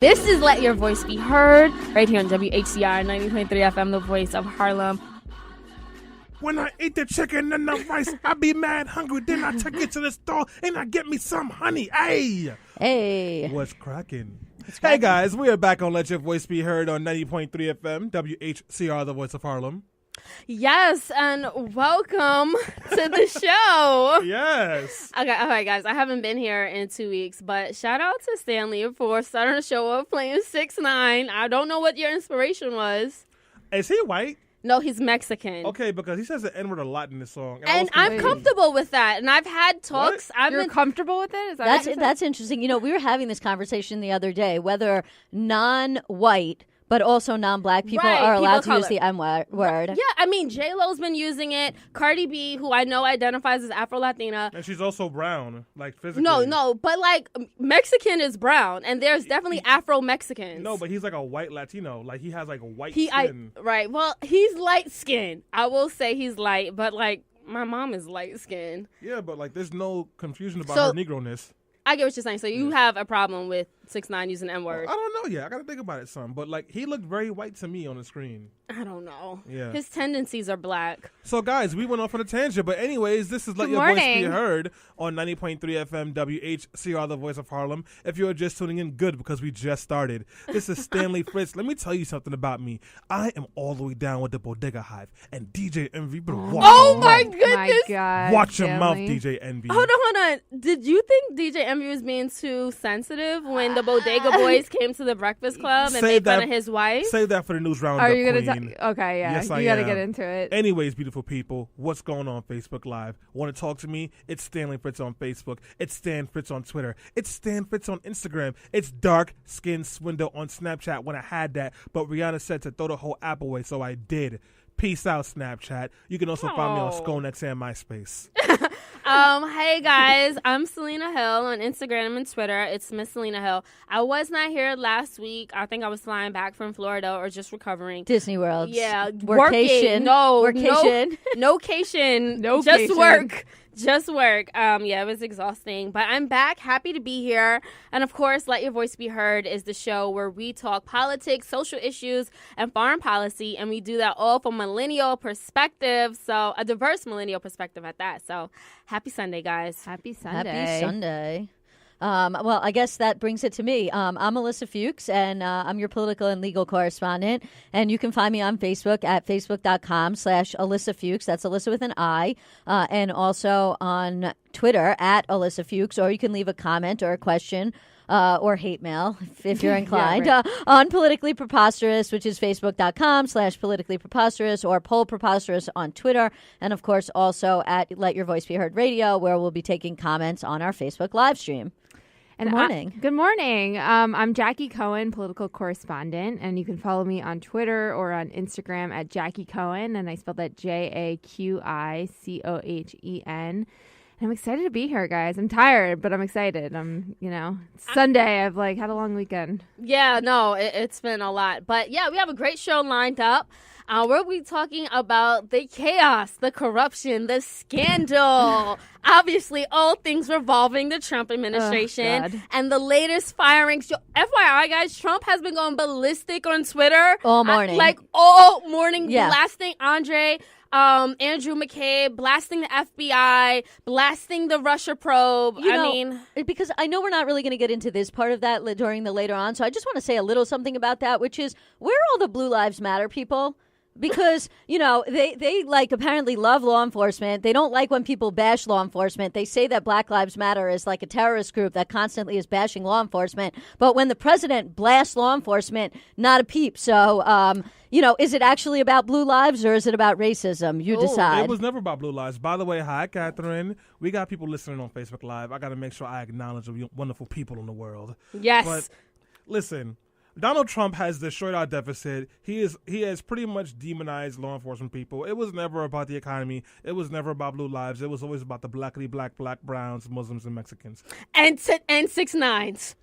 This is Let Your Voice Be Heard, right here on WHCR 90.3 FM, the voice of Harlem. When I eat the chicken and the rice, I be mad hungry. Then I take it to the store and I get me some honey. Hey. What's cracking? Hey, guys. We are back on Let Your Voice Be Heard on 90.3 FM, WHCR, the voice of Harlem. Yes, and welcome to the show. Yes. Okay, all right, guys. I haven't been here in 2 weeks, but shout out to Stanley for starting the show up playing 6ix9ine. I don't know what your inspiration was. Is he white? No, he's Mexican. Okay, because he says the N-word a lot in this song. And I'm comfortable with that. And I've had talks. You're comfortable with it? Is that That's interesting. You know, we were having this conversation the other day, whether non-white but also non-black people are allowed to use the N-word. Yeah, I mean, J-Lo's been using it. Cardi B, who I know identifies as Afro-Latina. And she's also brown, like physically. No, but like Mexican is brown, and there's definitely Afro-Mexicans. No, but he's like a white Latino. Like he has like a white skin. Right, well, he's light-skinned. I will say he's light, but like my mom is light-skinned. Yeah, but like there's no confusion about her Negro-ness. I get what you're saying. So you have a problem with 6ix9ine using N-word? I don't know yet. I got to think about it some. But like he looked very white to me on the screen. I don't know. Yeah. His tendencies are black. So guys, we went off on a tangent. But anyways, this is Let Your Voice Be Heard on 90.3 FM WHCR, the voice of Harlem. If you're just tuning in, good, because we just started. This is Stanley Fritz. Let me tell you something about me. I am all the way down with the Bodega Hive. And DJ Envy, oh my goodness. My God, watch your mouth, DJ Envy. Hold on. Did you think DJ Envy was being too sensitive when the Bodega Boys came to the Breakfast Club and made fun of his wife? Save that for the news roundup, Are you Queen. going to Okay, yeah. Yes, you got to get into it. Anyways, beautiful people, what's going on Facebook Live? Want to talk to me? It's Stanley Fritz on Facebook. It's Stan Fritz on Twitter. It's Stan Fritz on Instagram. It's Dark Skin Swindle on Snapchat when I had that. But Rihanna said to throw the whole app away, so I did. Peace out, Snapchat. You can also find me on Skonex and MySpace. Hey guys, I'm Selena Hill on Instagram and Twitter. It's Miss Selena Hill. I was not here last week. I think I was flying back from Florida or just recovering. Disney World. Yeah, workation. Workation. No-cation. No just cation. work. Just work. Yeah, it was exhausting. But I'm back. Happy to be here. And of course, Let Your Voice Be Heard is the show where we talk politics, social issues, and foreign policy. And we do that all from a millennial perspective. So a diverse millennial perspective at that. So happy Sunday, guys. Happy Sunday. Happy Sunday. Well, I guess that brings it to me. I'm Alyssa Fuchs, and I'm your political and legal correspondent. And you can find me on Facebook at facebook.com/Alyssa Fuchs. That's Alyssa with an I. And also on Twitter at Alyssa Fuchs. Or you can leave a comment or a question or hate mail if you're inclined on Politically Preposterous, which is facebook.com/Politically Preposterous, or Poll Preposterous on Twitter. And, of course, also at Let Your Voice Be Heard Radio, where we'll be taking comments on our Facebook live stream. And good morning. Good morning. I'm Jackie Cohen, political correspondent, and you can follow me on Twitter or on Instagram at Jackie Cohen, and I spelled that JaQuiCohen. And I'm excited to be here, guys. I'm tired, but I'm excited. It's Sunday. I've had a long weekend. Yeah, no, it's been a lot. But yeah, we have a great show lined up. We'll be talking about the chaos, the corruption, the scandal. Obviously, all things revolving the Trump administration and the latest firings. FYI, guys, Trump has been going ballistic on Twitter. All morning. All morning, blasting Andrew McCabe, blasting the FBI, blasting the Russia probe. Because I know we're not really going to get into this part of that during the later on, so I just want to say a little something about that, which is, where are all the Blue Lives Matter people? Because, they apparently love law enforcement. They don't like when people bash law enforcement. They say that Black Lives Matter is like a terrorist group that constantly is bashing law enforcement. But when the president blasts law enforcement, not a peep. So, is it actually about blue lives or is it about racism? You decide. It was never about blue lives. By the way, hi, Catherine. We got people listening on Facebook Live. I got to make sure I acknowledge the wonderful people in the world. Yes. But listen. Donald Trump has destroyed our deficit. He has pretty much demonized law enforcement people. It was never about the economy. It was never about blue lives. It was always about the black, browns, Muslims, and Mexicans. And 6ix9ines.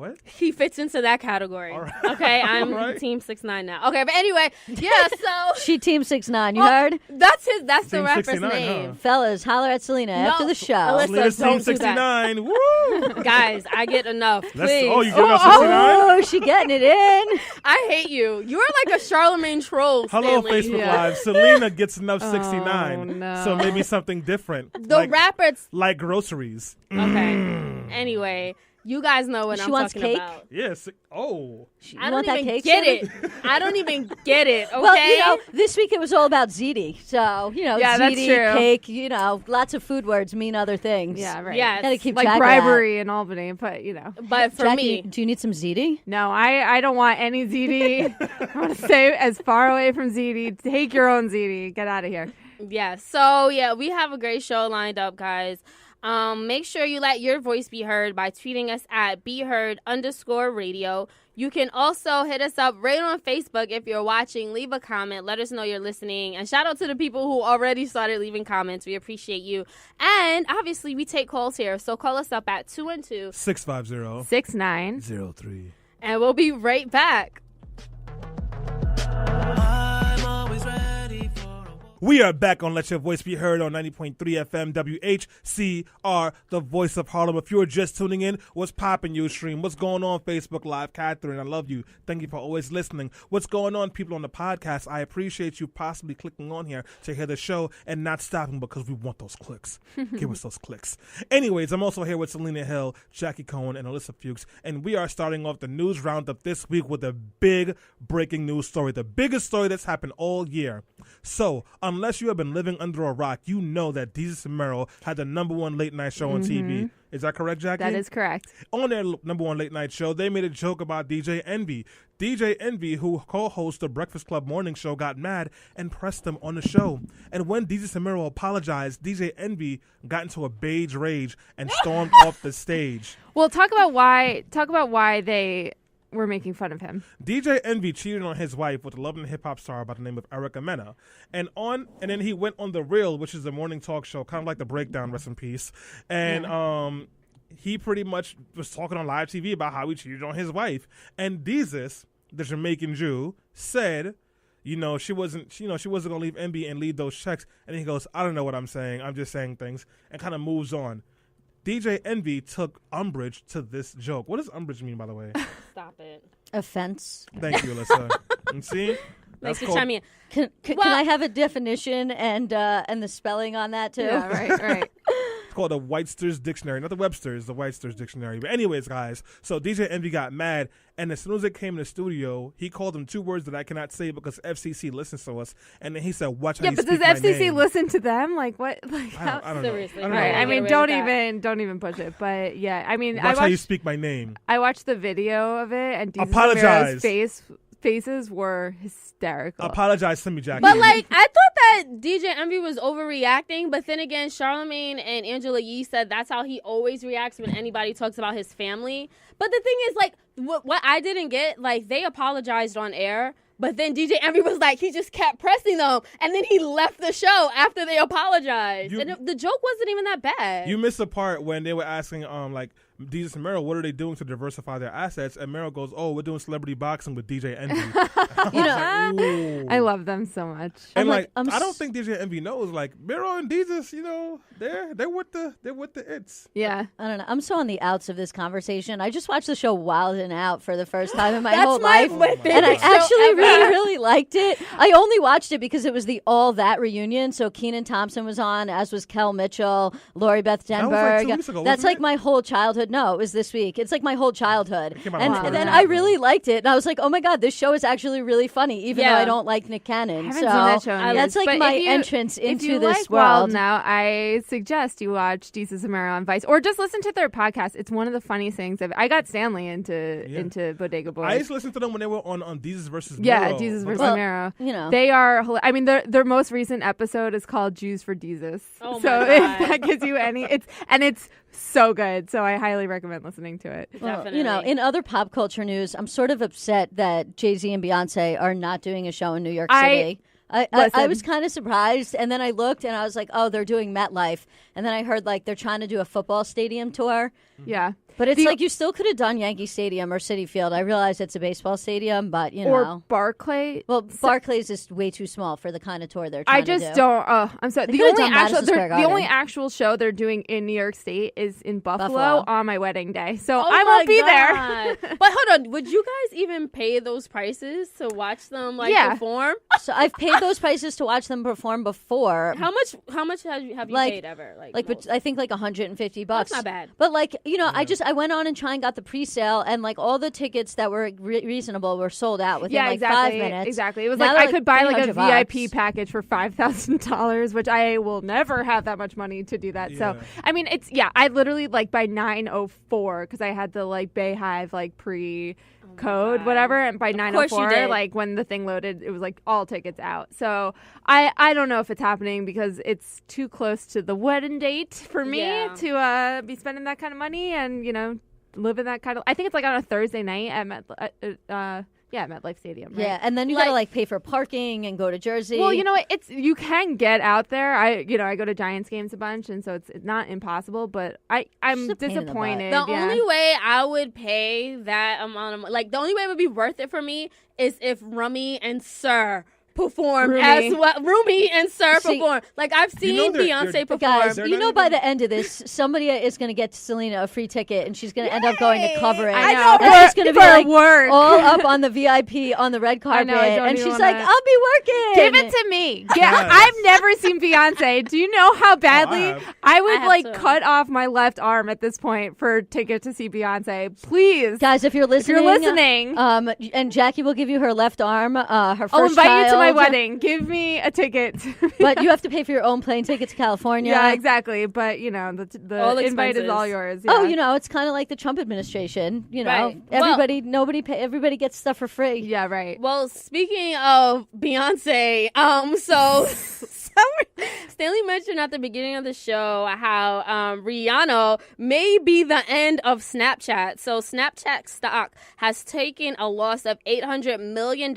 What? He fits into that category. All right. Okay, I'm All right. Team 6ix9ine now. Okay, but anyway, yeah. So She Team 6ix9ine. You heard? that's the Team rapper's 69, name. huh? Fellas, holler at Selena after the show. Alyssa, Selena's Team don't do that. 69. Woo! Guys, I get enough. That's, Please. oh, you giving us 69? Oh, she getting it in. I hate you. You're like a Charlemagne troll. Hello, Stanley. Facebook Yeah. Live. Selena gets enough 69. Oh, no. So maybe something different. The rappers. Like groceries. Okay. Anyway, you guys know what She I'm wants talking cake? about. Yes. Oh. I You don't want that even cake, get Shannon? it. I don't even get it. Okay. Well, this week it was all about ziti. So, Yeah, that's ziti, true. cake, lots of food words mean other things. Yeah, right. Yes. Gotta keep Like track bribery in Albany, but But for Jackie, me, do you need some ziti? No, I don't want any ZD. I want to stay as far away from ZD. Take your own ZD. Get out of here. yeah. So yeah, we have a great show lined up, guys. Make sure you let your voice be heard by tweeting us at BeHeard_radio. You can also hit us up right on Facebook if you're watching. Leave a comment. Let us know you're listening. And shout out to the people who already started leaving comments. We appreciate you. And obviously, we take calls here. So call us up at 212. 650 6'9". 03. And we'll be right back. We are back on Let Your Voice Be Heard on 90.3 FM WHCR, the voice of Harlem. If you're just tuning in, what's poppin', Ustream? What's going on, Facebook Live? Catherine, I love you. Thank you for always listening. What's going on, people on the podcast? I appreciate you possibly clicking on here to hear the show and not stopping because we want those clicks. Give us those clicks. Anyways, I'm also here with Selena Hill, Jackie Cohen, and Alyssa Fuchs, and we are starting off the news roundup this week with a big breaking news story, the biggest story that's happened all year. So, unless you have been living under a rock, you know that Desus Mero had the #1 late night show on TV. Is that correct, Jackie? That is correct. On their #1 late night show, they made a joke about DJ Envy. DJ Envy, who co-hosts the Breakfast Club morning show, got mad and pressed them on the show. And when Desus Mero apologized, DJ Envy got into a beige rage and stormed off the stage. Well, talk about why they were making fun of him. DJ Envy cheated on his wife with a Love and Hip Hop star by the name of Erica Mena. And then he went on The Real, which is a morning talk show, kind of like The Breakdown, rest in peace. And he pretty much was talking on live TV about how he cheated on his wife. And Desus, the Jamaican Jew, said, she wasn't gonna leave Envy and leave those checks. And he goes, I don't know what I'm saying. I'm just saying things, and kind of moves on. DJ Envy took umbrage to this joke. What does umbrage mean, by the way? Stop it. Offense. Thank you, Alyssa. And see? Thanks for called- chiming in. Can I have a definition and the spelling on that too? Yeah, right. It's called the Webster's Dictionary, not the Webster's, the Webster's Dictionary. But anyways, guys, so DJ Envy got mad, and as soon as it came in the studio, he called them 2 words that I cannot say because FCC listens to us, and then he said, "Watch how Yeah, you but speak does my FCC name." listen to them? Like what? Like how? I don't know. Seriously. I don't Right. know. I mean, Get away with don't even push it. But yeah, I mean, Watch how you speak my name. I watched the video of it, and Desus Apologize. Mero's faces were hysterical. Apologize to me, Jackie. But I thought that DJ Envy was overreacting. But then again, Charlemagne and Angela Yee said that's how he always reacts when anybody talks about his family. But the thing is, what I didn't get, they apologized on air. But then DJ Envy was he just kept pressing them. And then he left the show after they apologized. And the joke wasn't even that bad. You missed the part when they were asking, Desus and Mero, what are they doing to diversify their assets? And Mero goes, "Oh, we're doing celebrity boxing with DJ Envy." I love them so much. And I don't think DJ Envy knows. Mero and Desus, they're with the its. Yeah. I don't know. I'm so on the outs of this conversation. I just watched the show Wild and Out for the first time in my whole life. my favorite And I show actually ever. really liked it. I only watched it because it was the All That reunion. So Kenan Thompson was on, as was Kel Mitchell, Lori Beth That was Denberg. 2 weeks ago, That's wasn't it? my whole childhood. No, it was this week. It's my whole childhood. came out And on then Friday. I really liked it. And I was like, oh my God, this show is actually really funny, even though Yeah. I don't like Nick Cannon. I haven't So seen that show in years. that's But my if you- entrance if into you this like world. Wild now, I suggest you watch Desus Mero on Vice, or just listen to their podcast. It's one of the funniest things. I got Stanley into Bodega Boys. I used to listen to them when they were on Desus versus Yeah, Mero. Desus versus Well, Mero. They are. I mean, their most recent episode is called "Jews for Desus." Oh my so God. if that gives you any, it's so good. So I highly recommend listening to it. Well, Definitely. in other pop culture news, I'm sort of upset that Jay-Z and Beyonce are not doing a show in New York City. I Listen. was kind of surprised, and then I looked, and I was like, oh, they're doing MetLife. And then I heard, they're trying to do a football stadium tour. Yeah. But it's like you still could have done Yankee Stadium or Citi Field. I realize it's a baseball stadium, but or Barclay. Well, Barclays is way too small for the kind of tour they're trying to do. I just don't. I'm sorry. They The could've only done Madison Square the only Garden. actual show they're doing in New York State is in Buffalo on my wedding day. So Oh I my won't be God. there. But hold on, would you guys even pay those prices to watch them perform? So I've paid those prices to watch them perform before. How much have you Like- paid ever? But I think like $150. That's not bad. But I went on and got the pre-sale, and like all the tickets that were reasonable were sold out within exactly. 5 minutes. Exactly. It was Now like they're I could buy like a $300. VIP package for $5,000, which I will never have that much money to do that. So Yeah. I mean, I literally like by 9:04 because I had the like Bayhive like pre. Code, whatever, and by course you 9:04, did. like when the thing loaded, it was like all tickets out. So I don't know if it's happening because it's too close to the wedding date for me to be spending that kind of money and living that kind of. I think it's like on a Thursday night at MetLife Stadium. Right? Yeah, and then you gotta pay for parking and go to Jersey. Well, you know what? You can get out there. I go to Giants games a bunch, and so it's not impossible. But I'm Just a pain in the butt. disappointed. The only way I would pay that amount of the only way it would be worth it for me is if Rummy and Sir perform Rumi. as well. Rumi and Sir See, perform. Like I've seen they're- Beyonce they're- perform. guys, They're you not know even- by the end of this, somebody is going to get Selena a free ticket, and she's going to end up going to cover it. I know, And she's going to be for like work. all up on the VIP on the red I carpet, know, I don't and even she's wanna- like, "I'll be working." Give it to me. Yeah, Yes. I've never seen Beyonce. Do you know how badly have. I would I have to. cut off my left arm at this point for a ticket to see Beyonce? Please, Guys, if you're listening, and Jackie will give you her left arm, her first I'll invite you to my child. wedding. Give me a ticket. But you have to pay for your own plane ticket to California. Yeah, exactly. But the All invite is expenses. all yours. Oh, yeah. it's kind of like the Trump administration. Right. Everybody gets stuff for free. Yeah, right. Well, speaking of Beyonce, so Stanley mentioned at the beginning of the show how Rihanna may be the end of Snapchat. So Snapchat stock has taken a loss of $800 million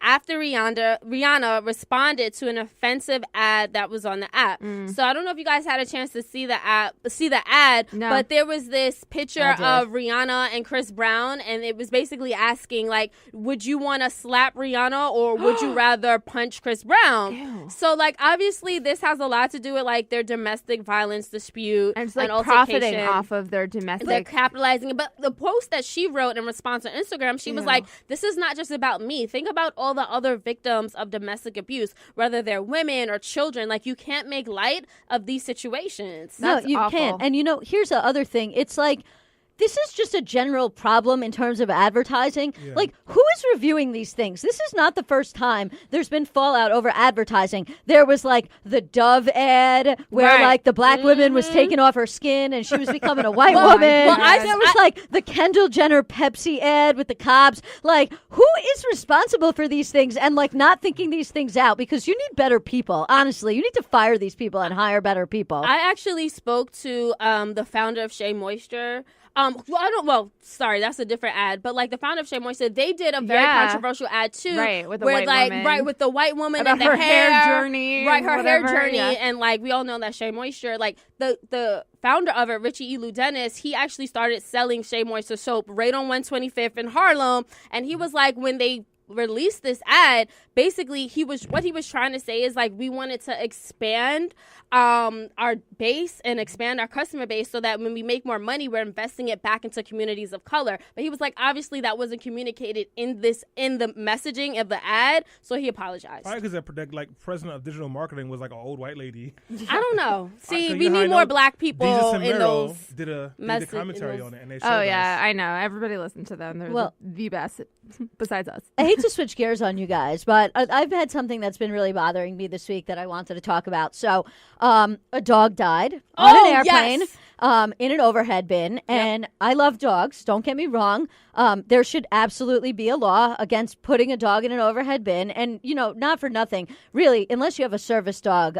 after Rihanna responded to an offensive ad that was on the app. So I don't know if you guys had a chance to see the ad, No. but there was this picture I did. of Rihanna and Chris Brown, and it was basically asking like, would you want to slap Rihanna or would you rather punch Chris Brown? Ew. So obviously this has a lot to do with their domestic violence dispute And it's and profiting altercation. off of their domestic. They're capitalizing. But the post that she wrote in response on Instagram, she was like, this is not just about me. Think about all the other victims of domestic abuse, whether they're women or children. You can't make light of these situations. That's no, you awful. can't. And here's the other thing. It's like, this is just a general problem in terms of advertising. Yeah. Who is reviewing these things? This is not the first time there's been fallout over advertising. There was the Dove ad where Right. the black woman was taking off her skin and she was becoming a white Well, woman. well, there was the Kendall Jenner Pepsi ad with the cops. Who is responsible for these things and not thinking these things out? Because you need better people. Honestly, you need to fire these people and hire better people. I actually spoke to the founder of Shea Moisture. Sorry, that's a different ad. But the founder of Shea Moisture, they did a very Yeah. controversial ad too, Right, with the where white woman. right with the white woman About and the her hair journey right? and Her whatever, hair journey, yeah. and we all know that Shea Moisture, the founder of it, Richie E. Dennis, he actually started selling Shea Moisture soap right on 125th in Harlem, and he was when they released this ad, basically what he was trying to say is we wanted to expand our base and expand our customer base so that when we make more money, we're investing it back into communities of color. But he was obviously that wasn't communicated in the messaging of the ad, so he apologized. Probably because that president of digital marketing was an old white lady. I don't know. See, You we know how I need know more black people Desus in Mero those. did a message- commentary in those- on it, and they showed Oh us. yeah, I know. Everybody listened to them. They're Well- the best, besides us. I hate to switch gears on you guys, but I've had something that's been really bothering me this week that I wanted to talk about. So, a dog died on Oh, an airplane. yes. In an overhead bin, and I love dogs. Don't get me wrong. There should absolutely be a law against putting a dog in an overhead bin, and not for nothing, really. Unless you have a service dog,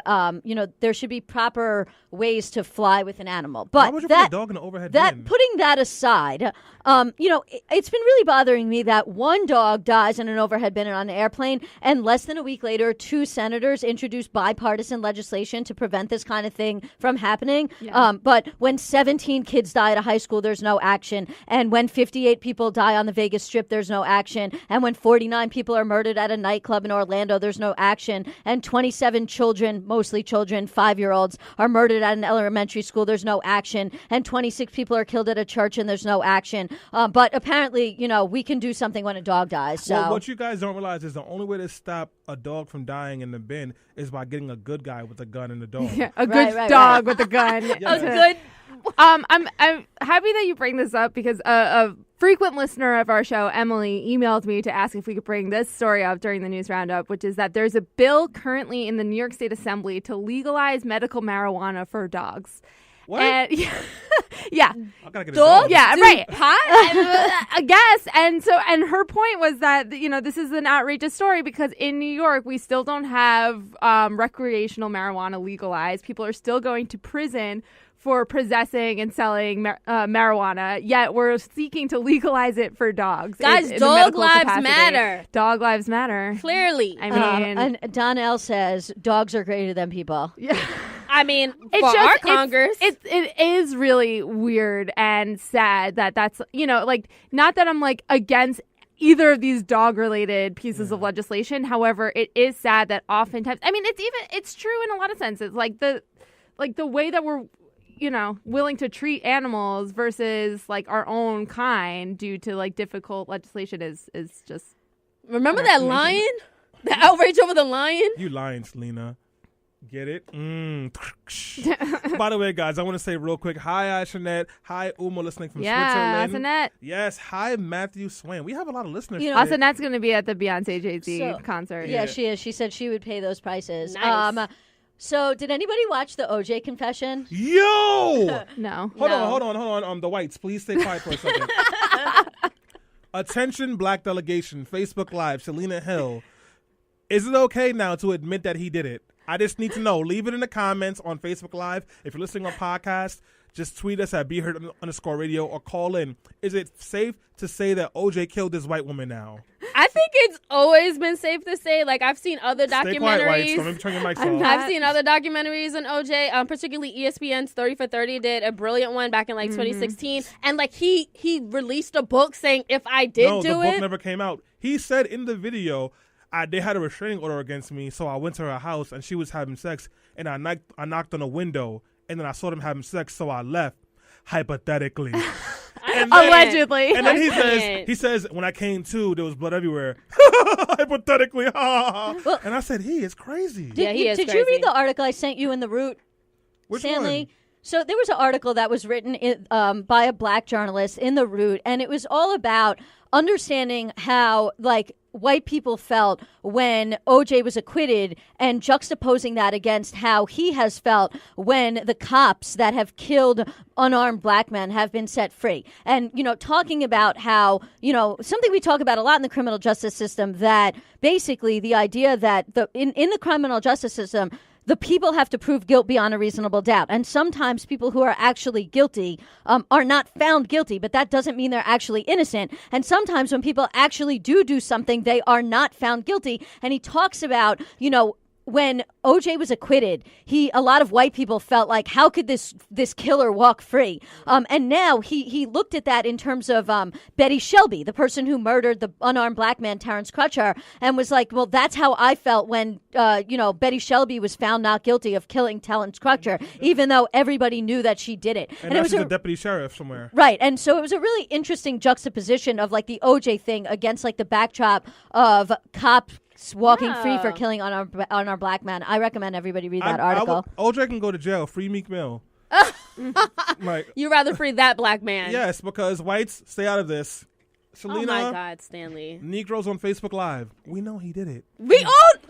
there should be proper ways to fly with an animal. But Why would you put a dog in an overhead bin? putting that aside, it's been really bothering me that one dog dies in an overhead bin on an airplane, and less than a week later, 2 senators introduced bipartisan legislation to prevent this kind of thing from happening. Yeah. But when 17 kids die at a high school, there's no action. And when 58 people die on the Vegas Strip, there's no action. And when 49 people are murdered at a nightclub in Orlando, there's no action. And 27 children, mostly children, 5-year-olds, are murdered at an elementary school, there's no action. And 26 people are killed at a church, and there's no action. But apparently, we can do something when a dog dies. So. Well, what you guys don't realize is the only way to stop a dog from dying in the bin is by getting a good guy with a gun and a dog. Yeah, a good dog with a gun. A good. I'm happy that you bring this up because a frequent listener of our show, Emily, emailed me to ask if we could bring this story up during the news roundup, which is that there's a bill currently in the New York State Assembly to legalize medical marijuana for dogs. What? And, yeah. I gotta get a Dog? dog. Yeah, right. Pot? I guess. And her point was that, this is an outrageous story because in New York, we still don't have recreational marijuana legalized. People are still going to prison for possessing and selling marijuana, yet we're seeking to legalize it for dogs. Guys, in dog medical lives capacity. matter. Dog lives matter. Clearly. I mean, and Donnell says dogs are greater than people. yeah. I mean, It's for just, our it's- Congress. It is really weird and sad that's, not that I'm against either of these dog-related pieces of legislation. However, it is sad that oftentimes, it's true in a lot of senses. The way that we're, willing to treat animals versus our own kind due to difficult legislation is just. Remember that lion? The outrage over the lion? You lying, Selena. Get it? By the way, guys, I want to say real quick, hi, Ashanette. Hi, Uma, listening from Switzerland. Asanette. Yes, hi, Matthew Swain. We have a lot of listeners. Asanette's going to be at the Beyonce Jay-Z concert. Yeah, she is. She said she would pay those prices. Nice. So did anybody watch the OJ confession? Yo! No. Hold on. The whites, please stay quiet for a second. Attention, black delegation, Facebook Live, Selena Hill. Is it okay now to admit that he did it? I just need to know. Leave it in the comments on Facebook Live. If you're listening on podcast, just tweet us at BeHeard_radio or call in. Is it safe to say that OJ killed this white woman now? I think it's always been safe to say. I've seen other Stay quiet, whites. documentaries. Don't turn your mics I'm off. not- I've seen other documentaries on OJ, particularly ESPN's 30 for 30 did a brilliant one back in 2016. And he released a book saying if I did No, do the book it. never came out. He said in the video, they had a restraining order against me, so I went to her house and she was having sex, and I knocked on a window, and then I saw them having sex, so I left. Hypothetically. And then, Allegedly. and then I he says, when I came to, there was blood everywhere. Hypothetically. And I said, he is crazy. Yeah, he is Did you crazy. read the article I sent you in the Root, Which Stanley? one? So there was an article that was written by a black journalist in the Root, and it was all about understanding how white people felt when OJ was acquitted and juxtaposing that against how he has felt when the cops that have killed unarmed black men have been set free. And, talking about how, something we talk about a lot in the criminal justice system, that basically the idea that in the criminal justice system, the people have to prove guilt beyond a reasonable doubt. And sometimes people who are actually guilty are not found guilty, but that doesn't mean they're actually innocent. And sometimes when people actually do something, they are not found guilty. And he talks about, when OJ was acquitted, a lot of white people felt like, how could this killer walk free? And now he looked at that in terms of Betty Shelby, the person who murdered the unarmed black man, Terrence Crutcher, and was like, well, that's how I felt when, Betty Shelby was found not guilty of killing Terrence Crutcher, even though everybody knew that she did it. And it now was she's a deputy sheriff somewhere. Right. And so it was a really interesting juxtaposition of the OJ thing against the backdrop of cops walking free for killing unarmed black men. I recommend everybody read that article. OJ can go to jail. Free Meek Mill. You rather free that black man. Yes, because whites, stay out of this. Selena, Oh my God, Stanley. Negroes on Facebook Live. We know he did it. I feel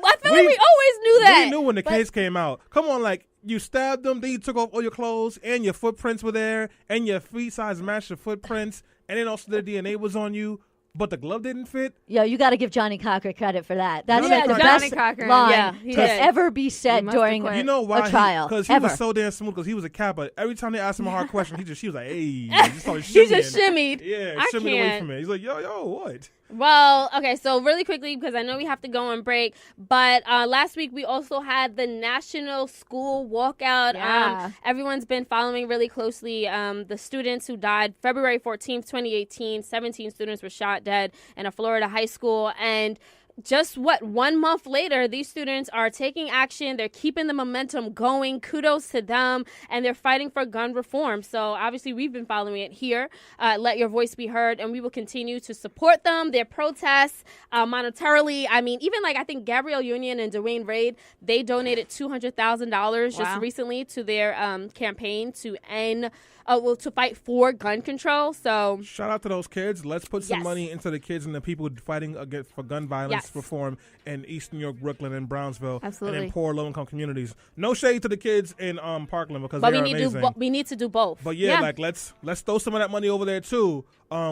like we always knew that. We knew when the case came out. Come on, you stabbed them, then you took off all your clothes, and your footprints were there, and your feet size matched your footprints, and then also their DNA was on you. But the glove didn't fit? Yo, you got to give Johnny Cochran credit for that. That's Johnny the Cochran. best Cochran. line Yeah, he to did. ever be said must during have quit. You know why? a trial. Because he ever. was so damn smooth because he was a Kappa. Every time they asked him a hard question, she was like, hey. He just started He shimmying. just shimmied. Yeah, I shimmied away can't. from it. He's like, yo, what? Well, okay, so really quickly, because I know we have to go on break, but last week we also had the National School Walkout. Yeah. Everyone's been following really closely the students who died February 14th, 2018. 17 students were shot dead in a Florida high school, and just 1 month later, these students are taking action. They're keeping the momentum going. Kudos to them. And they're fighting for gun reform. So obviously, we've been following it here. Let your voice be heard. And we will continue to support them, their protests monetarily. I mean, even I think Gabrielle Union and Dwayne Reid, they donated $200,000 just recently to their campaign to end to fight for gun control. So shout out to those kids. Let's put some money into the kids and the people fighting for gun violence reform in East New York, Brooklyn, and Brownsville, Absolutely. and in poor low-income communities. No shade to the kids in Parkland because but they are we need amazing. we need to do both. But let's throw some of that money over there too.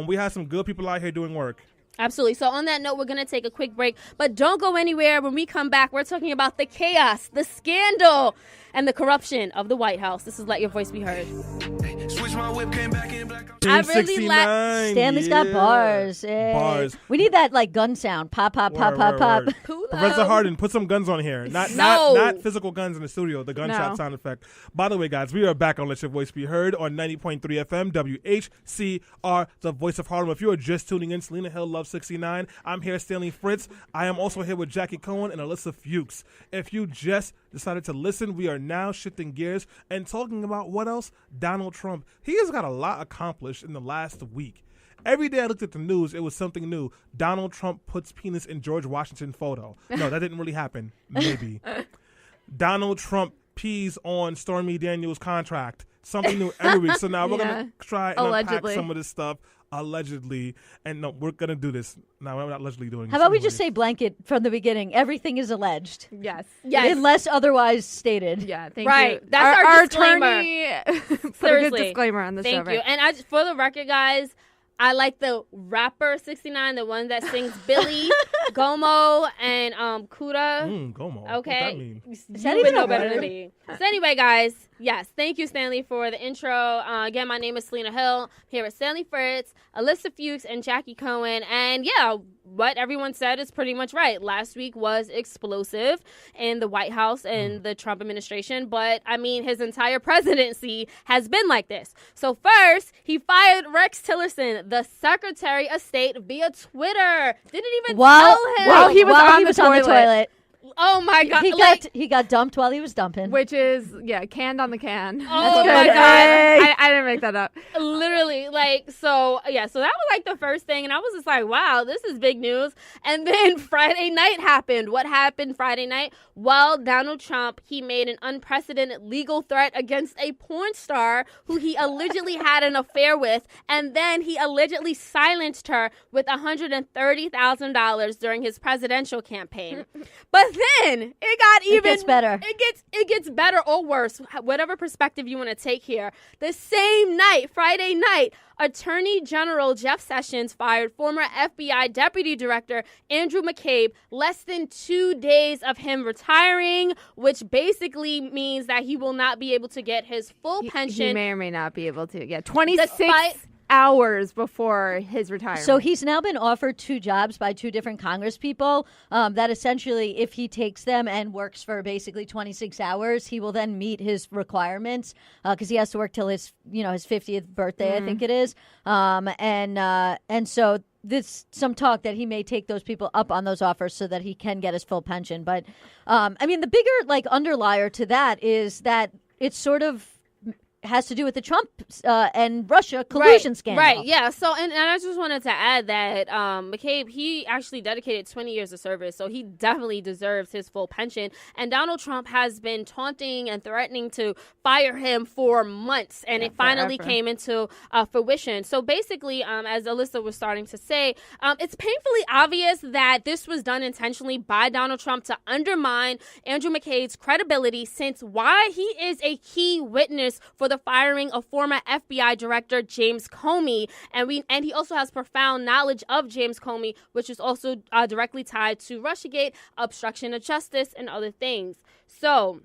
We have some good people out here doing work. Absolutely. So on that note, we're going to take a quick break, but don't go anywhere. When we come back, we're talking about the chaos, the scandal, and the corruption of the White House. This is Let Your Voice Be Heard. Switch my whip, came back in black. I really like Stanley's got bars. Bars. We need that gun sound. Pop, pop, pop, pop, pop. Professor Harden, put some guns on here. Not physical guns in the studio, the gunshot sound effect. By the way, guys, we are back on Let Your Voice Be Heard on 90.3 FM, WHCR, the voice of Harlem. If you are just tuning in, Selena Hill, Love 69. I'm here, Stanley Fritz. I am also here with Jackie Cohen and Alyssa Fuchs. If you just decided to listen, we are now shifting gears and talking about what else? Donald Trump. He has got a lot accomplished in the last week. Every day I looked at the news, it was something new. Donald Trump puts penis in George Washington photo. No, that didn't really happen. Maybe. Donald Trump pees on Stormy Daniels' contract. Something new every week. So now we're going to try and unpack some of this stuff. Allegedly. And no, we're going to do this. No, we're not allegedly doing How about we just say blanket from the beginning? Everything is alleged. Yes. Unless otherwise stated. Yeah, thank right. you. That's our disclaimer. Attorney put a Seriously. good disclaimer on the show. Thank you. And for the record, guys, I like the rapper 69, the one that sings Billy, Gomo, and Kuda. Gomo. Okay. What that mean? You would know better than me. So anyway, guys, yes, thank you, Stanley, for the intro. Again, my name is Selena Hill. I'm here with Stanley Fritz, Alyssa Fuchs, and Jackie Cohen. And yeah, what everyone said is pretty much right. Last week was explosive in the White House and the Trump administration. But, I mean, his entire presidency has been like this. So first, he fired Rex Tillerson, the Secretary of State, via Twitter. Didn't even tell him. While he was on the toilet. Oh, my God. He got dumped while he was dumping. Which is, canned on the can. Oh, my God. I didn't make that up. Literally, so that was the first thing, and I was just like, wow, this is big news. And then Friday night happened. What happened Friday night? Well, Donald Trump, he made an unprecedented legal threat against a porn star who he allegedly had an affair with, and then he allegedly silenced her with $130,000 during his presidential campaign. But then it gets better. It gets better or worse, whatever perspective you want to take here. The same night, Friday night, Attorney General Jeff Sessions fired former FBI Deputy Director Andrew McCabe less than 2 days of him retiring, which basically means that he will not be able to get his full pension. He may or may not be able to. Yeah, 26 hours before his retirement. So he's now been offered 2 jobs by 2 different Congress people that essentially, if he takes them and works for basically 26 hours, he will then meet his requirements because he has to work till his 50th birthday, I think it is. And so there's some talk that he may take those people up on those offers so that he can get his full pension. But I mean, the bigger underlier to that is that it's sort of has to do with the Trump and Russia collusion scandal. Right, yeah. So, and I just wanted to add that McCabe, he actually dedicated 20 years of service, so he definitely deserves his full pension. And Donald Trump has been taunting and threatening to fire him for months, and it finally came into fruition. So basically, as Alyssa was starting to say, it's painfully obvious that this was done intentionally by Donald Trump to undermine Andrew McCabe's credibility, since why he is a key witness for the firing of former FBI Director James Comey, and he also has profound knowledge of James Comey, which is also directly tied to Russiagate, obstruction of justice, and other things. So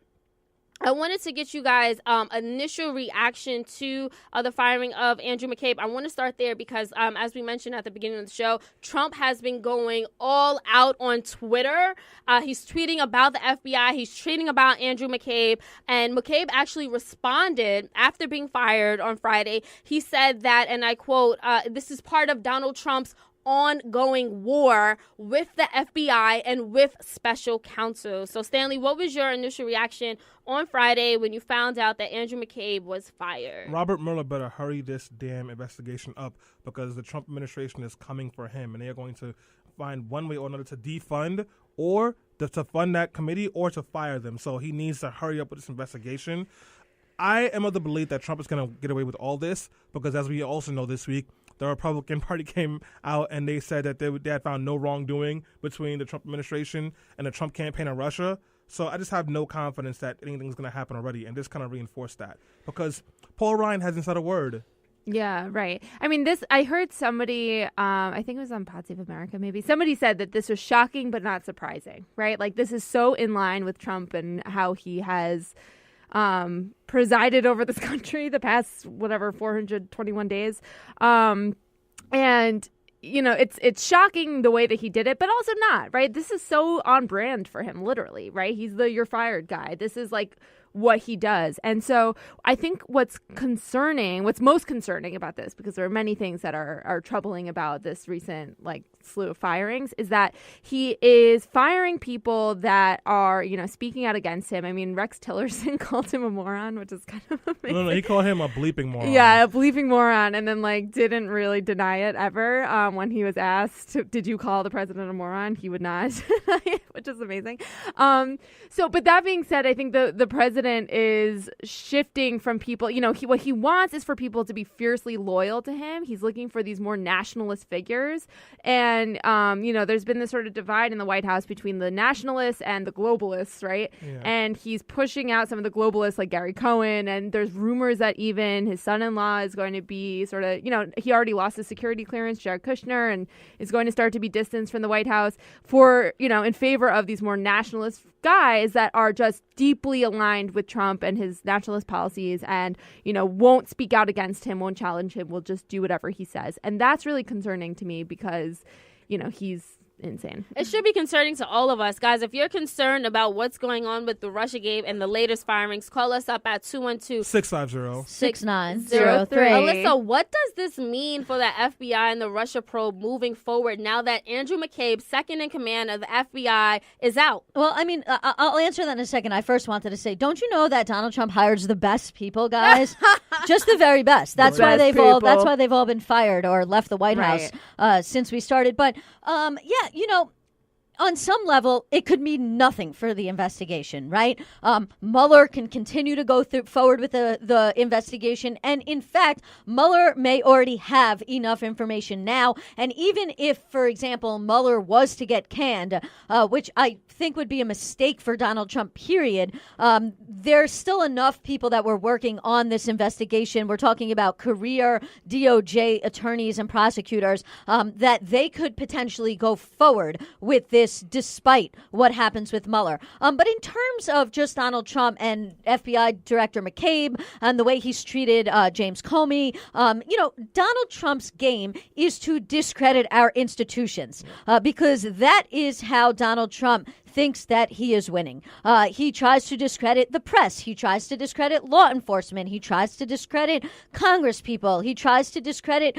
I wanted to get you guys initial reaction to the firing of Andrew McCabe. I want to start there because, as we mentioned at the beginning of the show, Trump has been going all out on Twitter. He's tweeting about the FBI. He's tweeting about Andrew McCabe. And McCabe actually responded after being fired on Friday. He said that, and I quote, this is part of Donald Trump's ongoing war with the FBI and with special counsel. So, Stanley, what was your initial reaction on Friday when you found out that Andrew McCabe was fired? Robert Mueller better hurry this damn investigation up because the Trump administration is coming for him, and they are going to find one way or another to defund or to fund that committee or to fire them. So he needs to hurry up with this investigation. I am of the belief that Trump is going to get away with all this because, as we also know this week, the Republican Party came out and they said that they had found no wrongdoing between the Trump administration and the Trump campaign in Russia. So I just have no confidence that anything's going to happen already, and this kind of reinforced that because Paul Ryan hasn't said a word. Yeah, right. I mean, I heard somebody, I think it was on Pod Save America, maybe, somebody said that this was shocking but not surprising, right? Like, this is so in line with Trump and how he has presided over this country the past 421 days, and it's shocking the way that he did it, but also not, right? This is so on brand for him, literally, right? He's the "you're fired" guy. This is like what he does. And so I think what's most concerning about this, because there are many things that are troubling about this recent slew of firings, is that he is firing people that are, speaking out against him. I mean, Rex Tillerson called him a moron, which is kind of amazing. No, he called him a bleeping moron. Yeah, a bleeping moron, and then didn't really deny it ever. When he was asked, did you call the president a moron? He would not, which is amazing. But that being said, I think the president is shifting from people, what he wants is for people to be fiercely loyal to him. He's looking for these more nationalist figures. And, there's been this sort of divide in the White House between the nationalists and the globalists, right? Yeah. And he's pushing out some of the globalists like Gary Cohen. And there's rumors that even his son-in-law is going to be sort of, he already lost his security clearance, Jared Kushner, and is going to start to be distanced from the White House for, in favor of these more nationalist guys that are just deeply aligned with Trump and his nationalist policies and, won't speak out against him, won't challenge him, will just do whatever he says. And that's really concerning to me because, he's insane. It should be concerning to all of us. Guys, if you're concerned about what's going on with the Russiagate and the latest firings, call us up at 212-650-6903. Alyssa, what does this mean for the FBI and the Russia probe moving forward now that Andrew McCabe, second in command of the FBI, is out? Well, I mean, I'll answer that in a second. I first wanted to say, don't you know that Donald Trump hires the best people, guys? Just the very best. That's why they've all been fired or left the White House since we started. But on some level, it could mean nothing for the investigation, right? Mueller can continue to go forward with the investigation. And in fact, Mueller may already have enough information now. And even if, for example, Mueller was to get canned, which I think would be a mistake for Donald Trump, period, there's still enough people that were working on this investigation. We're talking about career DOJ attorneys and prosecutors that they could potentially go forward with this despite what happens with Mueller. But in terms of just Donald Trump and FBI Director McCabe and the way he's treated James Comey, Donald Trump's game is to discredit our institutions because that is how Donald Trump thinks that he is winning. He tries to discredit the press. He tries to discredit law enforcement. He tries to discredit Congress people. He tries to discredit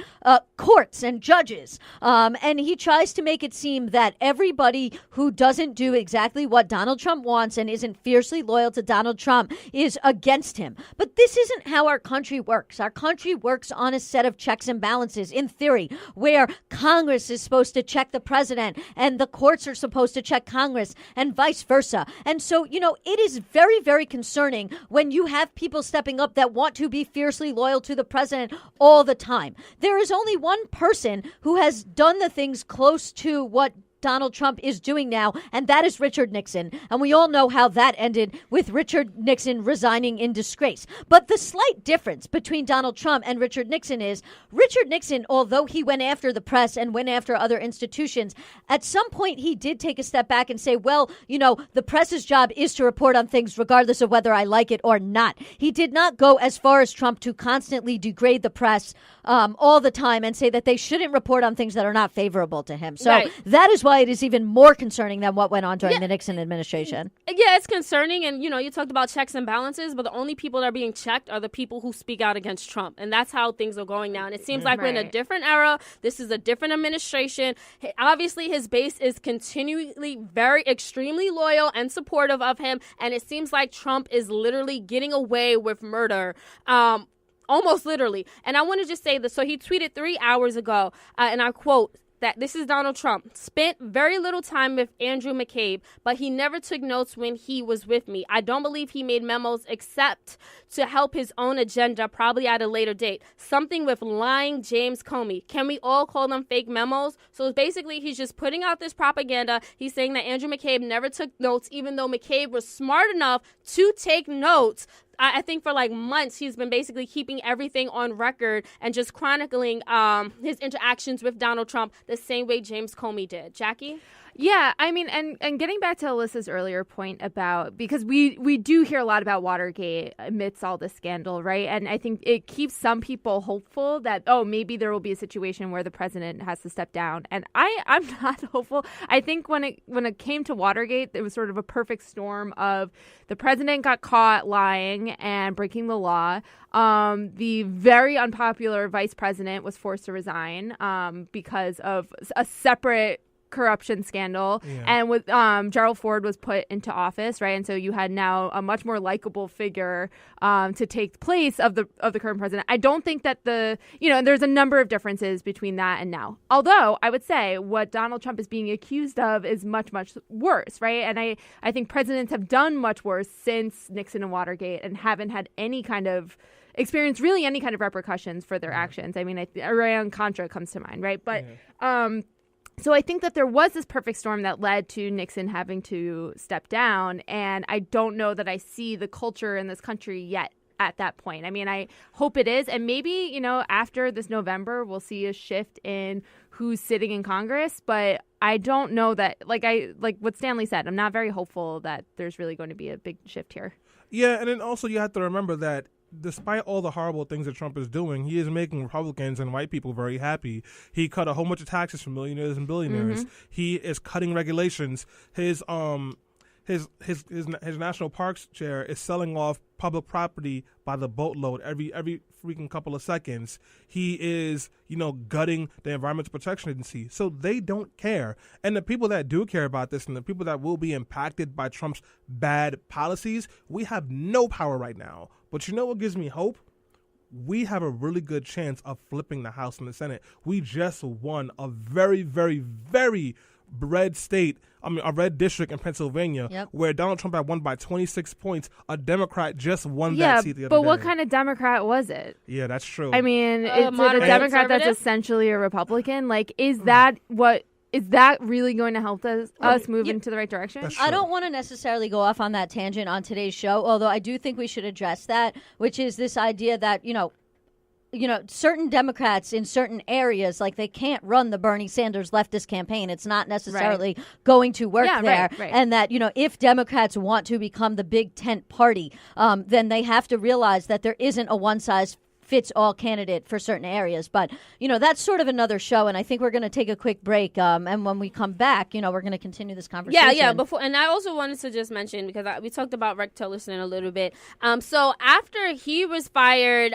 courts and judges. And he tries to make it seem that everybody who doesn't do exactly what Donald Trump wants and isn't fiercely loyal to Donald Trump is against him. But this isn't how our country works. Our country works on a set of checks and balances, in theory, where Congress is supposed to check the president and the courts are supposed to check Congress, and vice versa. And so, it is very, very concerning when you have people stepping up that want to be fiercely loyal to the president all the time. There is only one person who has done the things close to what Donald Trump is doing now, and that is Richard Nixon. And we all know how that ended with Richard Nixon resigning in disgrace. But the slight difference between Donald Trump and Richard Nixon is Richard Nixon, although he went after the press and went after other institutions, at some point he did take a step back and say, well, the press's job is to report on things regardless of whether I like it or not. He did not go as far as Trump to constantly degrade the press all the time and say that they shouldn't report on things that are not favorable to him. So that is why it is even more concerning than what went on during the Nixon administration. Yeah, it's concerning. And, you talked about checks and balances, but the only people that are being checked are the people who speak out against Trump. And that's how things are going now. And it seems like we're in a different era. This is a different administration. Obviously, his base is continually extremely loyal and supportive of him. And it seems like Trump is literally getting away with murder. Almost literally. And I want to just say this. So he tweeted 3 hours ago, and I quote, that this is Donald Trump, spent very little time with Andrew McCabe, but he never took notes when he was with me. I don't believe he made memos except to help his own agenda, probably at a later date. Something with lying James Comey. Can we all call them fake memos? So basically, he's just putting out this propaganda. He's saying that Andrew McCabe never took notes, even though McCabe was smart enough to take notes. I think for like months, he's been basically keeping everything on record and just chronicling his interactions with Donald Trump the same way James Comey did. Jackie? Yeah, I mean, and getting back to Alyssa's earlier point about, because we do hear a lot about Watergate amidst all this scandal, right? And I think it keeps some people hopeful that, maybe there will be a situation where the president has to step down. And I'm not hopeful. I think when it came to Watergate, it was sort of a perfect storm of the president got caught lying and breaking the law. The very unpopular vice president was forced to resign because of a separate corruption scandal, and with Gerald Ford was put into office, right? And so you had now a much more likable figure to take place of the current president. I don't think that there's a number of differences between that and now. Although I would say what Donald Trump is being accused of is much, much worse, right? And I think presidents have done much worse since Nixon and Watergate and haven't had any kind of experience, really any kind of repercussions for their actions. I mean, Iran-Contra comes to mind, right? But so I think that there was this perfect storm that led to Nixon having to step down. And I don't know that I see the culture in this country yet at that point. I mean, I hope it is. And maybe, after this November, we'll see a shift in who's sitting in Congress. But I don't know that, like what Stanley said, I'm not very hopeful that there's really going to be a big shift here. Yeah. And then also you have to remember that despite all the horrible things that Trump is doing, he is making Republicans and white people very happy. He cut a whole bunch of taxes from millionaires and billionaires. He is cutting regulations. His national parks chair is selling off public property by the boatload every freaking couple of seconds. He is, gutting the Environmental Protection Agency. So they don't care. And the people that do care about this and the people that will be impacted by Trump's bad policies, we have no power right now. But you know what gives me hope? We have a really good chance of flipping the House and the Senate. We just won a very, very, very red district in Pennsylvania, where Donald Trump had won by 26 points. A Democrat just won that seat the other day. But what kind of Democrat was it? Yeah, that's true. I mean, it's a Democrat that's essentially a Republican. Like, is that really going to help us move into the right direction? I don't want to necessarily go off on that tangent on today's show, although I do think we should address that, which is this idea that, certain Democrats in certain areas, like they can't run the Bernie Sanders leftist campaign. It's not necessarily going to work there. Right. And that, if Democrats want to become the big tent party, then they have to realize that there isn't a one-size-fits-all candidate for certain areas. But, that's sort of another show, and I think we're going to take a quick break. And when we come back, we're going to continue this conversation. Yeah. And I also wanted to just mention, because we talked about Rex Tillerson a little bit. So after he was fired,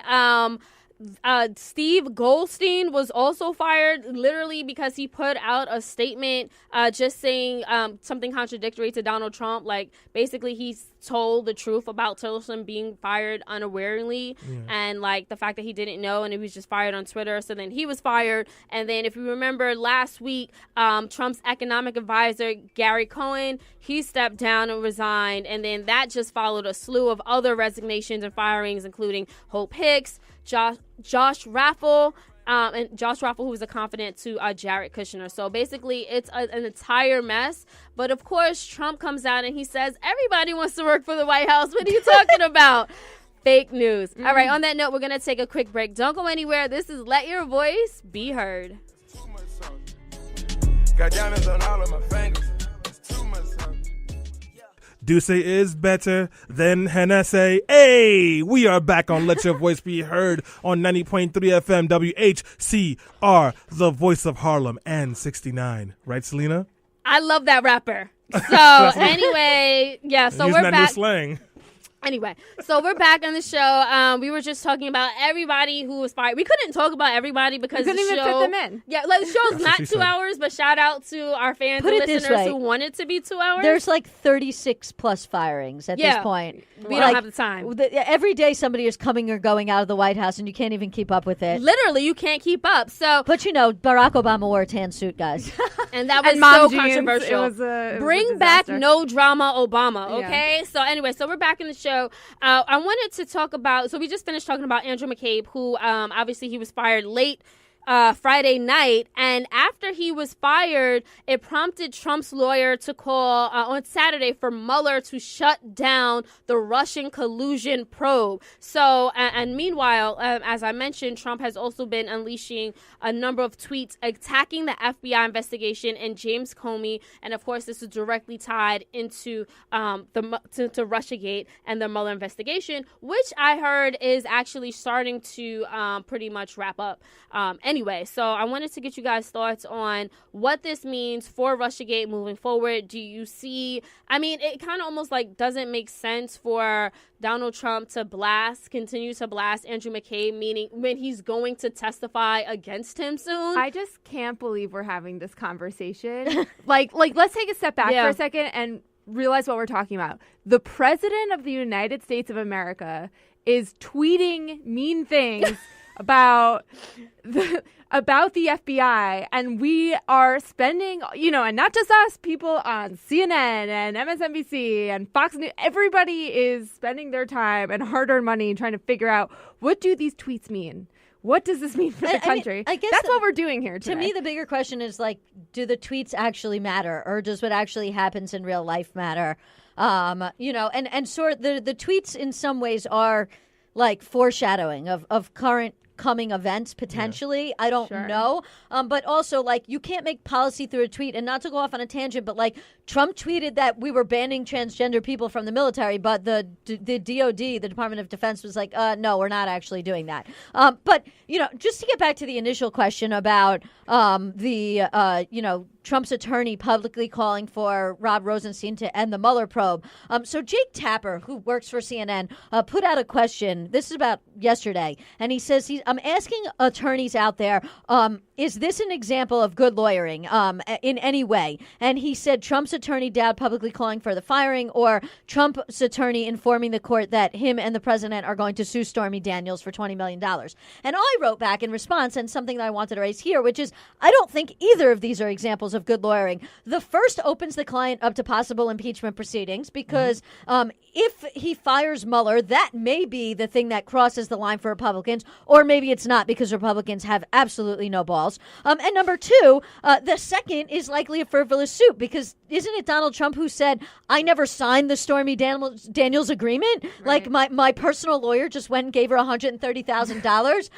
Steve Goldstein was also fired, literally because he put out a statement just saying something contradictory to Donald Trump. Like, basically, he's told the truth about Tillerson being fired unawareingly, and like the fact that he didn't know and he was just fired on Twitter. So then he was fired. And then if you remember last week, Trump's economic advisor, Gary Cohen, he stepped down and resigned. And then that just followed a slew of other resignations and firings, including Hope Hicks, Josh Raffel, and Josh Raffel, who was a confidant to Jared Kushner. So basically, it's an entire mess. But of course, Trump comes out and he says, everybody wants to work for the White House. What are you talking about? Fake news. All right, on that note, we're going to take a quick break. Don't go anywhere. This is Let Your Voice Be Heard. Got diamonds on all of my fingers. Too much sauce. Duce is better than Hennessy. Hey, we are back on Let Your Voice Be Heard on 90.3 FM WHCR, the voice of Harlem and 69. Right, Selena? I love that rapper. So anyway, yeah, so Using we're that new back. slang. Anyway, so we're back on the show. We were just talking about everybody who was fired. We couldn't talk about everybody because couldn't the even show, fit them in. Yeah, like the show's That's not what she 2 said. hours, but shout out to our fans Put and it this listeners way. who want it to be 2 hours. There's like 36 plus firings at this point. We don't have the time. Every day somebody is coming or going out of the White House, and you can't even keep up with it. Literally, you can't keep up. So, But Barack Obama wore a tan suit, guys. and that was And mom so jeans. controversial. It was a Bring back disaster. no drama Obama, Yeah. okay? So anyway, so we're back in the show. I wanted to talk about, so we just finished talking about Andrew McCabe, who obviously he was fired late Friday night, and after he was fired, it prompted Trump's lawyer to call on Saturday for Mueller to shut down the Russian collusion probe. So, and meanwhile, as I mentioned, Trump has also been unleashing a number of tweets attacking the FBI investigation and James Comey, and of course, this is directly tied into to Russiagate and the Mueller investigation, which I heard is actually starting to pretty much wrap up. Anyway, so I wanted to get you guys' thoughts on what this means for Russiagate moving forward. Do you see, I mean, it kind of almost like doesn't make sense for Donald Trump to continue to blast Andrew McCabe, meaning when he's going to testify against him soon. I just can't believe we're having this conversation. like let's take a step back for a second and realize what we're talking about. The president of the United States of America is tweeting mean things about the FBI, and we are spending, and not just us, people on CNN and MSNBC and Fox News, everybody is spending their time and hard-earned money trying to figure out, what do these tweets mean? What does this mean for the country? I guess that's what we're doing here today. To me, the bigger question is do the tweets actually matter, or does what actually happens in real life matter? And sort of the tweets in some ways are like foreshadowing of current coming events potentially. I don't know. But also, you can't make policy through a tweet. And not to go off on a tangent, but Trump tweeted that we were banning transgender people from the military, but the DOD, the Department of Defense, was like, no, we're not actually doing that. But just to get back to the initial question about Trump's attorney publicly calling for Rod Rosenstein to end the Mueller probe. So Jake Tapper, who works for CNN, put out a question. This is about yesterday. And he says, I'm asking attorneys out there, is this an example of good lawyering in any way? And he said Trump's attorney Dowd publicly calling for the firing, or Trump's attorney informing the court that him and the president are going to sue Stormy Daniels for $20 million. And I wrote back in response, and something that I wanted to raise here, which is I don't think either of these are examples of good lawyering. The first opens the client up to possible impeachment proceedings because if he fires Mueller, that may be the thing that crosses the line for Republicans, or maybe it's not because Republicans have absolutely no balls. And number two, the second is likely a frivolous suit because isn't it Donald Trump who said, I never signed the Stormy Daniels agreement? Right. Like my personal lawyer just went and gave her $130,000.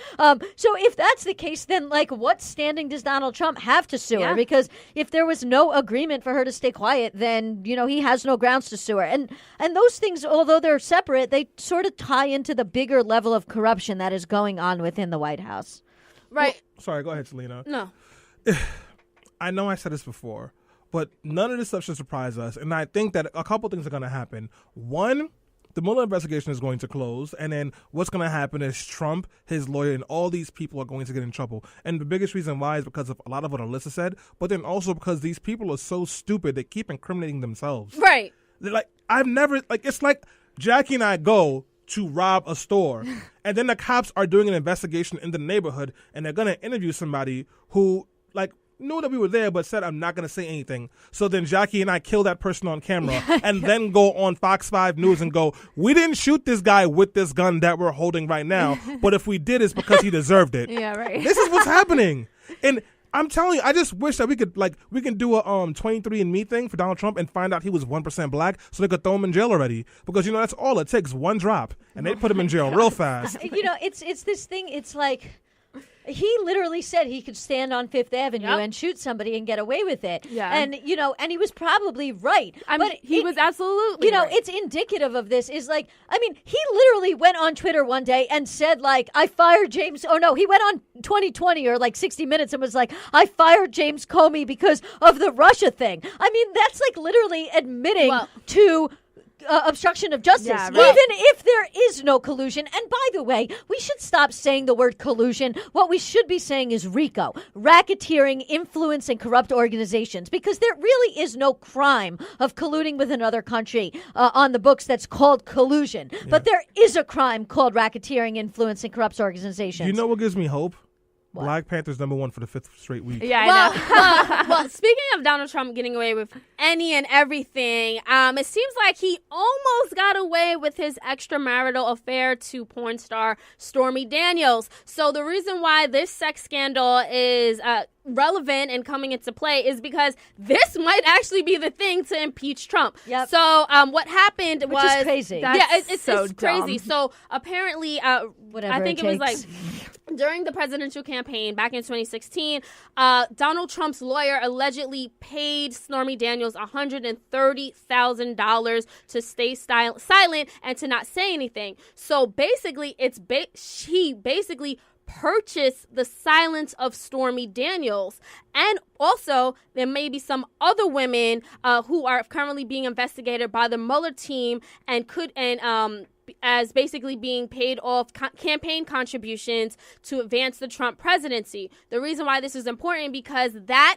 So if that's the case, then what standing does Donald Trump have to sue her? Because if there was no agreement for her to stay quiet, then, he has no grounds to sue her. And those things, although they're separate, they sort of tie into the bigger level of corruption that is going on within the White House. Right. Well, sorry, go ahead, Selena. No. I know I said this before, but none of this stuff should surprise us. And I think that a couple things are going to happen. One, the Mueller investigation is going to close. And then what's going to happen is Trump, his lawyer, and all these people are going to get in trouble. And the biggest reason why is because of a lot of what Alyssa said, but then also because these people are so stupid, they keep incriminating themselves. Right. They're it's like Jackie and I go to rob a store, and then the cops are doing an investigation in the neighborhood, and they're going to interview somebody who, knew that we were there, but said, I'm not going to say anything. So then Jackie and I kill that person on camera and then go on Fox 5 News and go, we didn't shoot this guy with this gun that we're holding right now, but if we did, it's because he deserved it. Yeah, right. This is what's happening. And I'm telling you, I just wish that we can do a 23andMe thing for Donald Trump and find out he was 1% black so they could throw him in jail already. Because, that's all it takes, one drop. And they put him in jail real fast. It's this thing, it's like... He literally said he could stand on Fifth Avenue and shoot somebody and get away with it. Yeah. And, and he was probably right. He was absolutely right. It's indicative of this is he literally went on Twitter one day and said, I fired James. Oh, no, he went on 2020 or 60 Minutes and was like, I fired James Comey because of the Russia thing. That's literally admitting to... obstruction of justice, yeah, right. Even if there is no collusion. And by the way, we should stop saying the word collusion. What we should be saying is RICO, racketeering, influence, and corrupt organizations, because there really is no crime of colluding with another country on the books that's called collusion. Yeah. But there is a crime called racketeering, influence, and corrupt organizations. You know what gives me hope? What? Black Panther's #1 for the 5th straight week. Yeah, I know. Well, speaking of Donald Trump getting away with any and everything, it seems like he almost got away with his extramarital affair to porn star Stormy Daniels. So the reason why this sex scandal is relevant and coming into play is because this might actually be the thing to impeach Trump. Yep. So what happened Which was... is crazy. It's so crazy. dumb. So apparently, Whatever I think it was takes. during the presidential campaign back in 2016, Donald Trump's lawyer allegedly paid Stormy Daniels $130,000 to stay silent and to not say anything. So basically, she basically purchase the silence of Stormy Daniels. And also, there may be some other women who are currently being investigated by the Mueller team as basically being paid off campaign contributions to advance the Trump presidency. The reason why this is important because that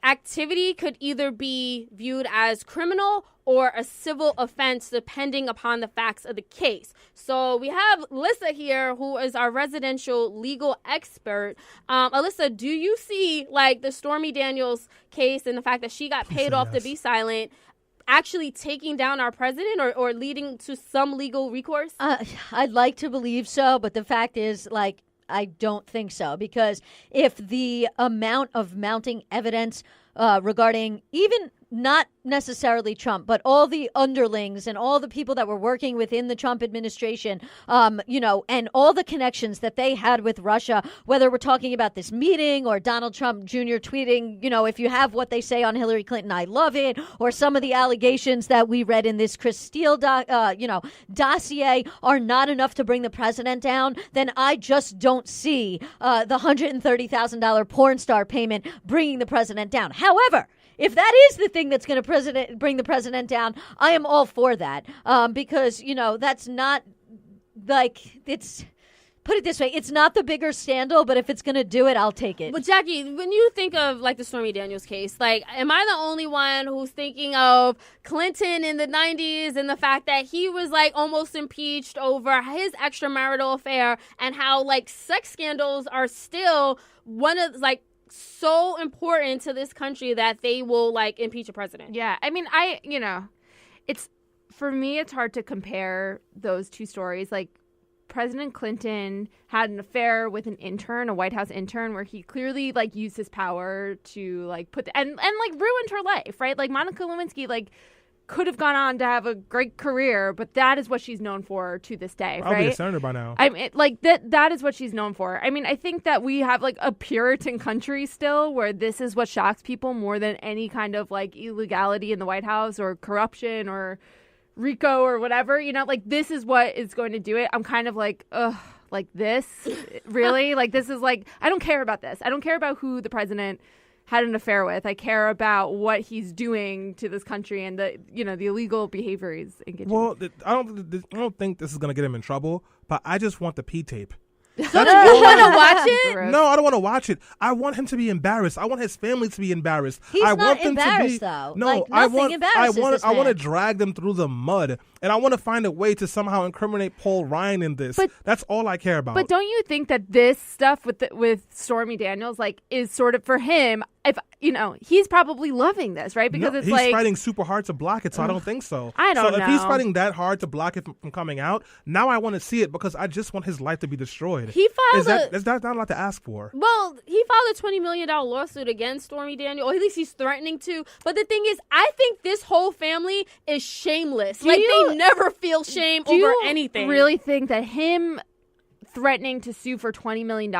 activity could either be viewed as criminal or a civil offense depending upon the facts of the case. So we have Alyssa here, who is our residential legal expert. Alyssa, do you see the Stormy Daniels case and the fact that she got paid off to be silent actually taking down our president or leading to some legal recourse? I'd like to believe so, but the fact is, I don't think so, because if the amount of mounting evidence regarding even not necessarily Trump, but all the underlings and all the people that were working within the Trump administration, and all the connections that they had with Russia, whether we're talking about this meeting or Donald Trump Jr. tweeting, if you have what they say on Hillary Clinton, I love it, or some of the allegations that we read in this Chris Steele, dossier are not enough to bring the president down, then I just don't see the $130,000 porn star payment bringing the president down. However, if that is the thing that's going to bring the president down, I am all for that. Because, that's not it's... Put it this way, it's not the bigger scandal, but if it's going to do it, I'll take it. But Jackie, when you think of the Stormy Daniels case, am I the only one who's thinking of Clinton in the 90s and the fact that he was almost impeached over his extramarital affair and how sex scandals are still one of so important to this country that they will impeach a president? Yeah, it's for me, it's hard to compare those two stories. President Clinton had an affair with an intern, a White House intern, where he clearly used his power to put and ruined her life, right? Monica Lewinsky could have gone on to have a great career, but that is what she's known for to this day, I'll right? be a senator by now. That is what she's known for. I think that we have a Puritan country still where this is what shocks people more than any kind of illegality in the White House or corruption or RICO or whatever, this is what is going to do it. I'm kind of ugh, this, really? This is I don't care about this. I don't care about who the president had an affair with. I care about what he's doing to this country and the illegal behavior he's engaging Well, with. I don't think this is going to get him in trouble, but I just want the P tape. So do you want to watch it? Gross. No, I don't want to watch it. I want him to be embarrassed. I want his family to be embarrassed. He's I not want them embarrassed, to be, though. No, Nothing embarrasses this I want to man. drag them through the mud, and I want to find a way to somehow incriminate Paul Ryan in this. That's all I care about. But don't you think that this stuff with Stormy Daniels is sort of for him? if he's probably loving this, right? Because it's he's like fighting super hard to block it, so I don't think so. I don't know. So if he's fighting that hard to block it from coming out, now I want to see it because I just want his life to be destroyed. He filed that's not a lot to ask for. Well, he filed a $20 million lawsuit against Stormy Daniels, or at least he's threatening to. But the thing is, I think this whole family is shameless. They never feel shame over anything. Really think that him threatening to sue for $20 million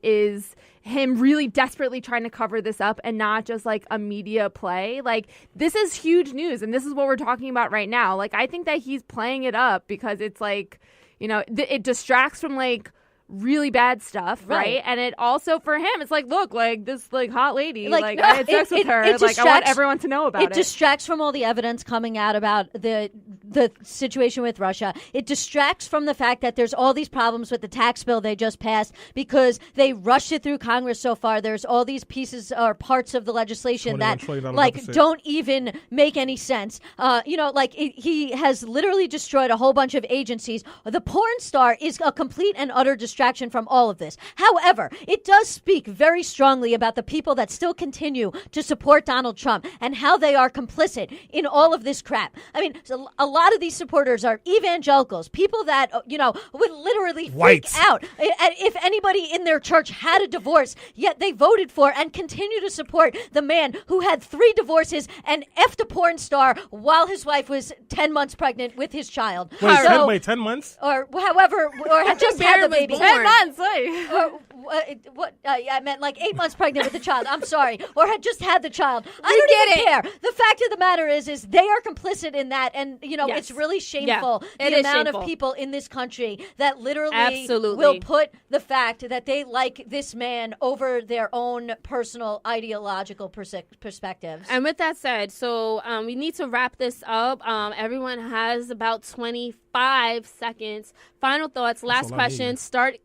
is him really desperately trying to cover this up and not just like a media play? Like, this is huge news, and this is what we're talking about right now. Like, I think that he's playing it up because it's like, it distracts from like really bad stuff, right? And it also, for him, it's like, look, like this like hot lady, like I had sex with her, like I want everyone to know about it. It distracts from all the evidence coming out about the situation with Russia. It distracts from the fact that there's all these problems with the tax bill they just passed because they rushed it through Congress so far. There's all these pieces or parts of the legislation that like don't even make any sense. He has literally destroyed a whole bunch of agencies. The porn star is a complete and utter distraction from all of this. However, it does speak very strongly about the people that still continue to support Donald Trump and how they are complicit in all of this crap. I mean, a lot of these supporters are evangelicals, people that, would literally freak out if anybody in their church had a divorce, yet they voted for and continue to support the man who had 3 divorces and effed a porn star while his wife was 10 months pregnant with his child. Wait, 10 months? Or however, or had just had the baby. 10 months, I meant like 8 months pregnant with the child. I'm sorry. Or had just had the child. I don't even care. The fact of the matter is they are complicit in that. And, it's really shameful the amount of people in this country that literally will put the fact that they like this man over their own personal ideological perspectives. And with that said, so we need to wrap this up. Everyone has about 25 seconds. Final thoughts. Last question. Start.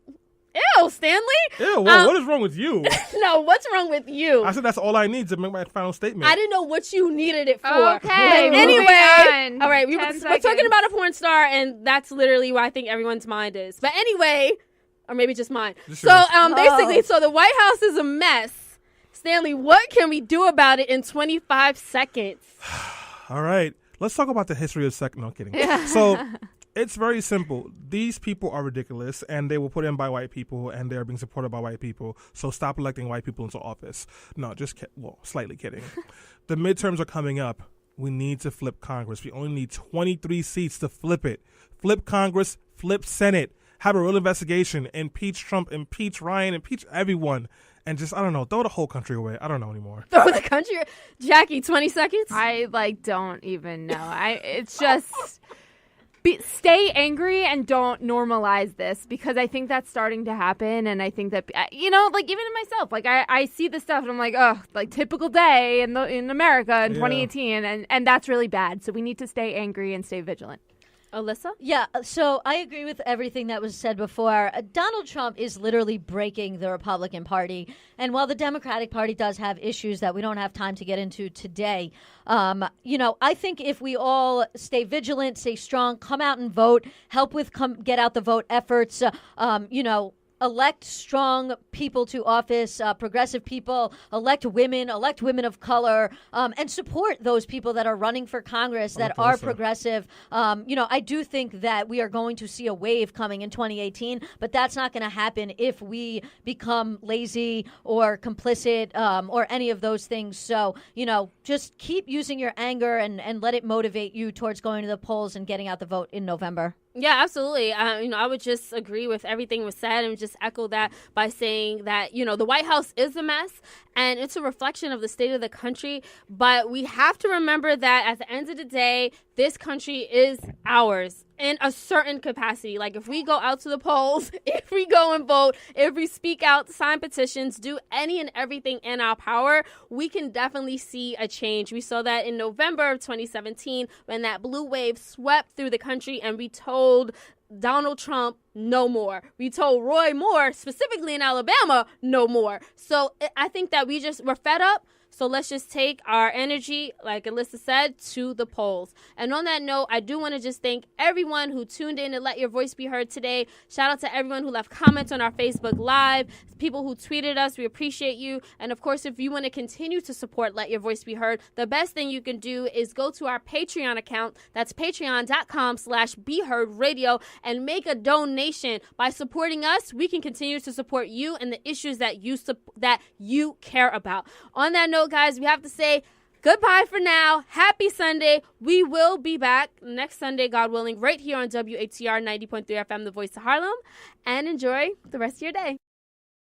Ew, Stanley? Ew, what is wrong with you? No, what's wrong with you? I said that's all I need to make my final statement. I didn't know what you needed it for. Okay. Anyway, all right, we're talking about a porn star, and that's literally where I think everyone's mind is. But anyway, or maybe just mine. Basically, so the White House is a mess. Stanley, what can we do about it in 25 seconds? All right, let's talk about the history of sex. No, I'm kidding. So it's very simple. These people are ridiculous, and they were put in by white people, and they're being supported by white people. So stop electing white people into office. No, slightly kidding. The midterms are coming up. We need to flip Congress. We only need 23 seats to flip it. Flip Congress, flip Senate. Have a real investigation. Impeach Trump, impeach Ryan, impeach everyone. And just, I don't know, throw the whole country away. I don't know anymore. Throw the country? Jackie, 20 seconds? I, don't even know. It's just... stay angry and don't normalize this, because I think that's starting to happen. And I think that, even in myself, I see this stuff and I'm like, oh, like typical day in America in 2018. And that's really bad. So we need to stay angry and stay vigilant. Alyssa? Yeah, so I agree with everything that was said before. Donald Trump is literally breaking the Republican Party. And while the Democratic Party does have issues that we don't have time to get into today, I think if we all stay vigilant, stay strong, come out and vote, help with get out the vote efforts, elect strong people to office, progressive people, elect women of color, and support those people that are running for Congress that are progressive. I do think that we are going to see a wave coming in 2018, but that's not going to happen if we become lazy or complicit or any of those things. So, just keep using your anger and let it motivate you towards going to the polls and getting out the vote in November. Yeah, absolutely. I would just agree with everything was said and just echo that by saying that, the White House is a mess and it's a reflection of the state of the country. But we have to remember that at the end of the day, this country is ours in a certain capacity. Like if we go out to the polls, if we go and vote, if we speak out, sign petitions, do any and everything in our power, we can definitely see a change. We saw that in November of 2017 when that blue wave swept through the country and we told Donald Trump no more. We told Roy Moore, specifically in Alabama, no more. So I think that we're fed up. So let's just take our energy, like Alyssa said, to the polls. And on that note, I do want to just thank everyone who tuned in and let your voice be heard today. Shout out to everyone who left comments on our Facebook Live, people who tweeted us. We appreciate you. And of course, if you want to continue to support Let Your Voice Be Heard, the best thing you can do is go to our Patreon account. That's patreon.com/BeHeardRadio and make a donation. By supporting us, we can continue to support you and the issues that you care about. On that note, guys, we have to say goodbye for now. Happy Sunday. We will be back next Sunday, God willing, right here on WATR 90.3 FM, the voice of Harlem. And enjoy the rest of your day.